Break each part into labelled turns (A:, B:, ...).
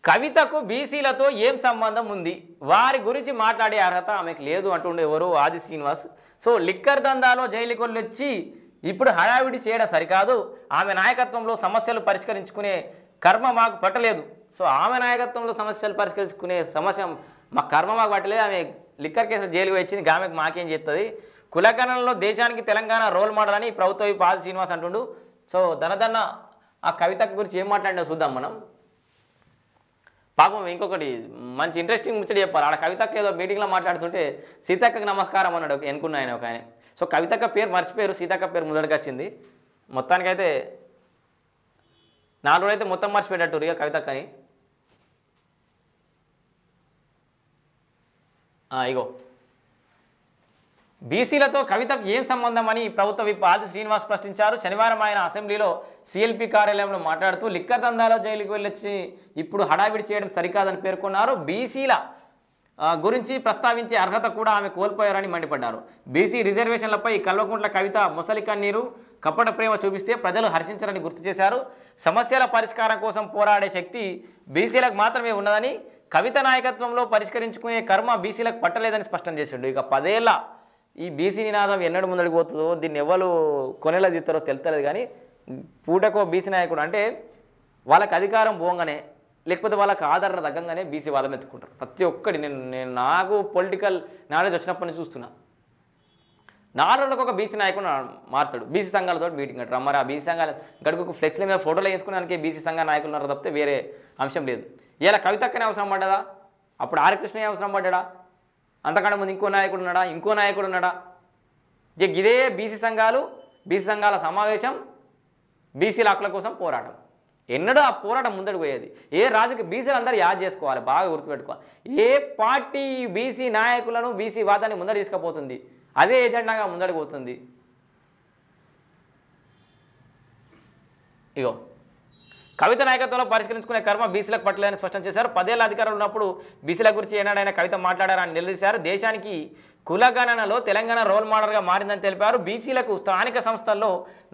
A: కవితకు బీసీలతో ఏం సంబంధం ఉంది, వారి గురించి మాట్లాడే అర్హత ఆమెకు లేదు అంటుండే ఎవరు ఆది శ్రీనివాస్. సో లిక్కర్ దందాలో జైలుకి వచ్చి ఇప్పుడు హడావిడి చేయడం సరికాదు, ఆమె నాయకత్వంలో సమస్యలు పరిష్కరించుకునే కర్మ మాకు పట్టలేదు. సో ఆమె నాయకత్వంలో సమస్యలు పరిష్కరించుకునే సమస్య మా కర్మ మాకు పట్టలేదు, ఆమె లిక్కర్ కేసు జైలుకి వచ్చింది, ఆమెకు మాకేం చేస్తుంది, కులగణనలో దేశానికి తెలంగాణ రోల్ మోడల్ అని ప్రభుత్వ వైపు ఆది శ్రీనివాస్ అంటుండు. సో దనదన్న ఆ కవిత గురించి ఏం మాట్లాడినా చూద్దాం మనం. పాపం ఇంకొకటి మంచి ఇంట్రెస్టింగ్ ముచ్చడి చెప్పాలి. ఆడ కవితక్క ఏదో మీటింగ్లో మాట్లాడుతుంటే సీతక్కకి నమస్కారం అన్నాడు ఎన్నుకున్న ఆయన ఒక ఆయన. సో కవితక్క పేరు మర్చిపోయారు, సీతక్క పేరు ముందడికి వచ్చింది. మొత్తానికైతే 4 రోజులైతే మొత్తం మర్చిపోయేటట్టు ఇక కవితక్కని. ఇగో బీసీలతో కవితకు ఏం సంబంధం అని ప్రభుత్వ విప్ ఆది శ్రీనివాస్ ప్రశ్నించారు. శనివారం ఆయన అసెంబ్లీలో సిఎల్పి కార్యాలయంలో మాట్లాడుతూ లిక్కర్ దందాలో జైలుకి వెళ్ళొచ్చి ఇప్పుడు హడావిడి చేయడం సరికాదని పేర్కొన్నారు. బీసీల గురించి ప్రస్తావించే అర్హత కూడా ఆమె కోల్పోయారని మండిపడ్డారు. బీసీ రిజర్వేషన్లపై కల్వకుంట్ల కవిత ముసలి కన్నీరు కపట ప్రేమ చూపిస్తే ప్రజలు హర్షించారని గుర్తు చేశారు. సమస్యల పరిష్కారం కోసం పోరాడే శక్తి బీసీలకు మాత్రమే ఉన్నదని, కవిత నాయకత్వంలో పరిష్కరించుకునే కర్మ బీసీలకు పట్టలేదని స్పష్టం చేశాడు. ఇక 10 ఏళ్ల ఈ బీసీ నినాదం ఎన్నడు ముందడికి పోతుందో, దీన్ని ఎవరు కొనేలా తీస్తారో తెలుస్తలేదు. కానీ పూటకో బీసీ నాయకుడు అంటే వాళ్ళకి అధికారం పోగానే లేకపోతే వాళ్ళకి ఆదరణ తగ్గంగానే బీసీ వాదం ఎత్తుకుంటారు. ప్రతి ఒక్కటి నేను నాకు పొలిటికల్ నాలెడ్జ్ వచ్చినప్పటి నుంచి చూస్తున్నా. 4 రోజులకు ఒక బీసీ నాయకుడు మారుతాడు. బీసీ సంఘాలతో మీటింగ్ అంటారు. మరి ఆ బీసీ సంఘాలు గడుపుకు ఫ్లెక్స్ల మీద ఫోటోలు వేసుకున్నానికి బీసీ సంఘ నాయకులు ఉన్నారు తప్పితే వేరే అంశం లేదు. ఇలా కవితక్కనే అవసరం పడ్డదా? అప్పుడు ఆర్ కృష్ణయ్య అవసరం పడ్డా? అంతకంటే ముందు ఇంకో నాయకుడు ఉన్నాడా? ఇక ఇదే బీసీ సంఘాల సమావేశం, బీసీల హక్కుల కోసం పోరాటం. ఎన్నడూ ఆ పోరాటం ముందడు పోయేది. ఏ రాజకీయ బీసీలు అందరూ యాద్ చేసుకోవాలి, బాగా గుర్తుపెట్టుకోవాలి. ఏ పార్టీ బీసీ నాయకులను బీసీ వాదాన్ని ముందడు తీసుకుపోతుంది, అదే ఎజెండాగా ముందడికి పోతుంది. ఇగో కవిత నాయకత్వంలో పరిష్కరించుకునే కర్మ బీసీలకు పట్టలేదని స్పష్టం చేశారు. 10 ఏళ్ల అధికారులు ఉన్నప్పుడు బీసీల గురించి ఏనాడైనా కవిత మాట్లాడారని నిలదీశారు. దేశానికి కులగణనలో తెలంగాణ రోల్ మోడల్గా మారిందని తెలిపారు. బీసీలకు స్థానిక సంస్థల్లో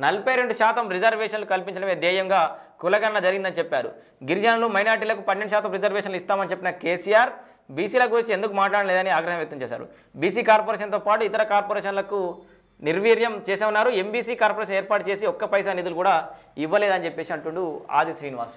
A: 42% రిజర్వేషన్లు కల్పించడమే ధ్యేయంగా కులగణన జరిగిందని చెప్పారు. గిరిజనులు, మైనార్టీలకు 12% రిజర్వేషన్లు ఇస్తామని చెప్పిన కేసీఆర్ బీసీల గురించి ఎందుకు మాట్లాడలేదని ఆగ్రహం వ్యక్తం చేశారు. బీసీ కార్పొరేషన్తో పాటు ఇతర కార్పొరేషన్లకు నిర్వీర్యం చేసే ఉన్నారు. ఎంబీసీ కార్పొరేషన్ ఏర్పాటు చేసి ఒక్క పైసా నిధులు కూడా ఇవ్వలేదని చెప్పేసి అంటుండు ఆది శ్రీనివాస్.